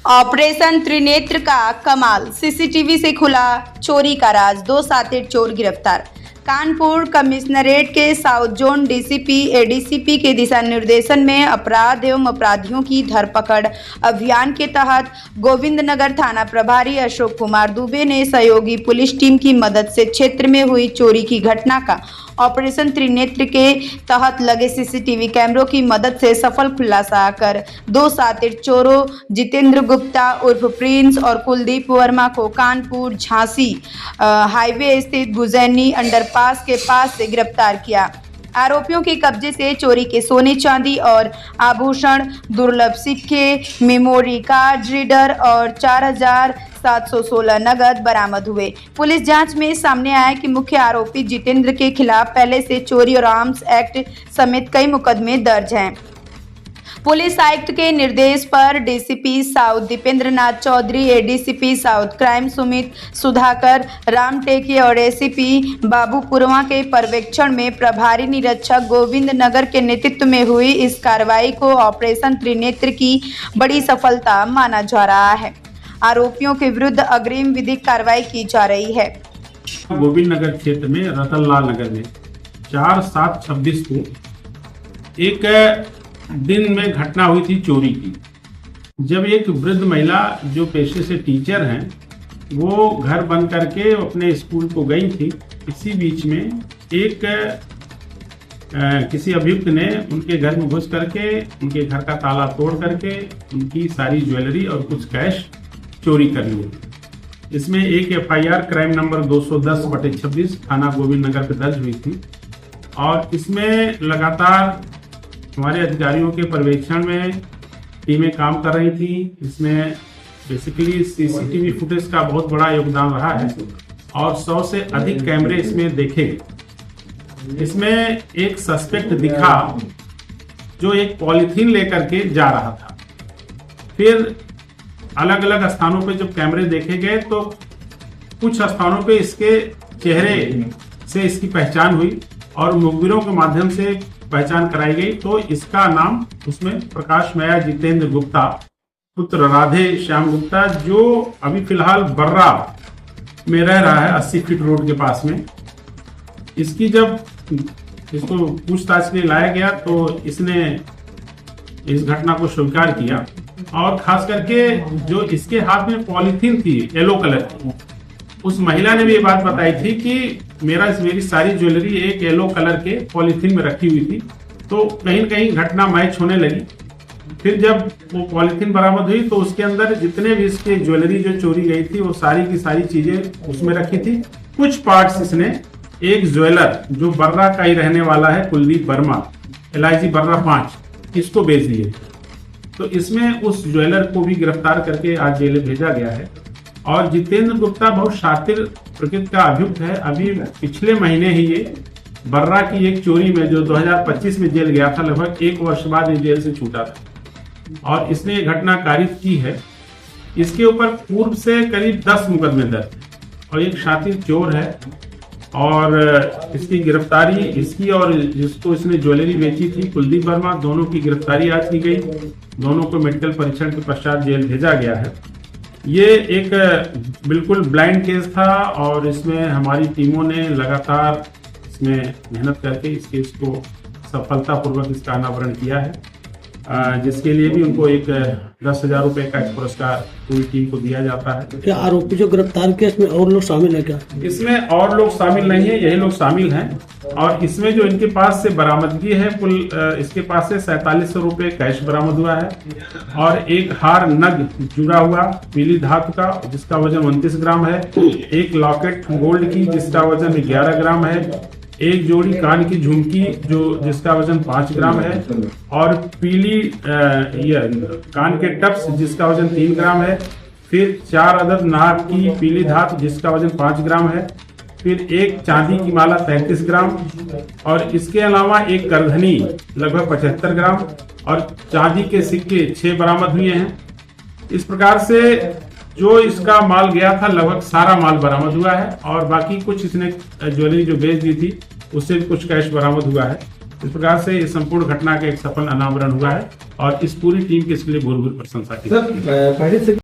Operation Trinetra का कमाल, CCTV से खुला चोरी का राज, 2 शातिर चोर गिरफ्तार। कानपुर कमिश्नरेट के साउथ जोन डीसीपी एडीसीपी के दिशा निर्देशन में अपराध एवं अपराधियों की धरपकड़ अभियान के तहत गोविंदनगर थाना प्रभारी अशोक कुमार दुबे ने सहयोगी पुलिस टीम की मदद से क्षेत्र में हुई चोरी की घटना का ऑपरेशन त्रिनेत्र के तहत लगे सीसीटीवी कैमरों की मदद से सफल खुलासा कर 2 शातिर चोरों जितेंद्र गुप्ता उर्फ प्रिंस और कुलदीप वर्मा को कानपुर झांसी हाईवे स्थित गुजैनी अंडरपास के पास से गिरफ्तार किया। आरोपियों के कब्जे से चोरी के सोने चांदी और आभूषण, दुर्लभ सिक्के, मेमोरी कार्ड रीडर और 4,716 नगद बरामद हुए। पुलिस जांच में सामने आया कि मुख्य आरोपी जितेंद्र के खिलाफ पहले से चोरी और आर्म्स एक्ट समेत कई मुकदमे दर्ज हैं। पुलिस आयुक्त के निर्देश पर DCP south Deependra Nath Chaudhary, ADCP south crime Sumit Sudhakar Ramteke और एसीपी बाबू पुरवा के पर्यवेक्षण में प्रभारी निरीक्षक गोविंद नगर के नेतृत्व में हुई इस कार्रवाई को ऑपरेशन त्रिनेत्र की बड़ी सफलता माना जा रहा है। आरोपियों के विरुद्ध अग्रिम विधिक कार्रवाई की जा रही है। गोविंद नगर क्षेत्र में रतनलाल नगर में 4/7/26 को एक दिन में घटना हुई थी चोरी की। जब एक वृद्ध महिला जो पेशे से टीचर हैं वो घर बंद करके अपने स्कूल को गई थी, इसी बीच में एक किसी अभियुक्त ने उनके घर में घुस करके उनके घर का ताला तोड़ करके उनकी सारी ज्वेलरी और कुछ कैश चोरी कर लिया। इसमें एक एफआईआर क्राइम नंबर 210/26 थाना गोविंद नगर पे दर्ज हुई थी और इसमें लगातार हमारे अधिकारियों के पर्यवेक्षण में टीमें काम कर रही थी। इसमें बेसिकली सीसीटीवी फुटेज का बहुत बड़ा योगदान रहा है और 100 से अधिक कैमरे इसमें देखे गए। इसमें एक सस्पेक्ट दिखा जो एक पॉलीथीन लेकर के जा रहा था। फिर अलग अलग स्थानों पे जब कैमरे देखे गए तो कुछ स्थानों पे इसके चेहरे से इसकी पहचान हुई और मुखबिरों के माध्यम से पहचान कराई गई। तो इसका नाम उसमें प्रकाश माया जितेंद्र गुप्ता पुत्र राधे श्याम गुप्ता, जो अभी फिलहाल बर्रा में रह रहा है 80 फीट रोड के पास में। इसकी जब इसको पूछताछ के लिए लाया गया तो इसने इस घटना को स्वीकार किया और खास करके जो इसके हाथ में पॉलीथीन थी येलो कलर की, उस महिला ने भी ये बात बताई थी कि मेरी सारी ज्वेलरी एक येलो कलर के पॉलीथीन में रखी हुई थी। तो कहीं न कहीं घटना मैच होने लगी। फिर जब वो पॉलीथीन बरामद हुई तो उसके अंदर जितने भी इसके ज्वेलरी जो चोरी गई थी वो सारी की सारी चीजें उसमें रखी थी। कुछ पार्ट्स इसने एक ज्वेलर जो बर्रा का ही रहने वाला है कुलदीप वर्मा LIG बर्रा 5 इसको बेच दिए। तो इसमें उस ज्वेलर को भी गिरफ्तार करके आज जेल भेजा गया है। और जितेंद्र गुप्ता बहुत शातिर प्रकृति का अभियुक्त है। अभी पिछले महीने ही ये बर्रा की एक चोरी में जो 2025 में जेल गया था, लगभग 1 वर्ष बाद ये जेल से छूटा था और इसने ये घटना कारित की है। इसके ऊपर पूर्व से करीब 10 मुकदमे दर्ज है और एक शातिर चोर है और इसकी गिरफ्तारी इसकी और जिसको इसने ज्वेलरी बेची थी कुलदीप वर्मा, दोनों की गिरफ्तारी आज की गई। दोनों को मेडिकल परीक्षण के पश्चात जेल भेजा गया है। ये एक बिल्कुल ब्लाइंड केस था और इसमें हमारी टीमों ने लगातार इसमें मेहनत करके इस केस को सफलतापूर्वक इसका अनावरण किया है, जिसके लिए भी उनको एक 10,000 रुपए का पुरस्कार पूरी टीम को दिया जाता है। क्या आरोपी जो गिरफ्तार किया इसमें और लोग शामिल है क्या? इसमें और लोग शामिल नहीं है, यही लोग शामिल हैं। और इसमें जो इनके पास से बरामदगी है कुल इसके पास से 4700 रुपए कैश बरामद हुआ है और एक हार नग जुड़ा हुआ पीली धातु का जिसका वजन 29 ग्राम है, एक लॉकेट गोल्ड की जिसका वजन 11 ग्राम है, एक जोड़ी कान की झुमकी जिसका वजन 5 ग्राम है और पीली कान के टप्स जिसका वजन 3 ग्राम है, फिर 4 अदद नाक की पीली धातु जिसका वजन 5 ग्राम है, फिर एक चांदी की माला 33 ग्राम और इसके अलावा एक करधनी लगभग 75 ग्राम और चांदी के सिक्के 6 बरामद हुए हैं। इस प्रकार से जो इसका माल गया था लगभग सारा माल बरामद हुआ है और बाकी कुछ इसने ज्वेलरी जो बेच दी थी उससे भी कुछ कैश बरामद हुआ है। इस प्रकार से इस संपूर्ण घटना का एक सफल अनावरण हुआ है और इस पूरी टीम की इसके लिए भूरि भूरि प्रशंसा की। सर पहले से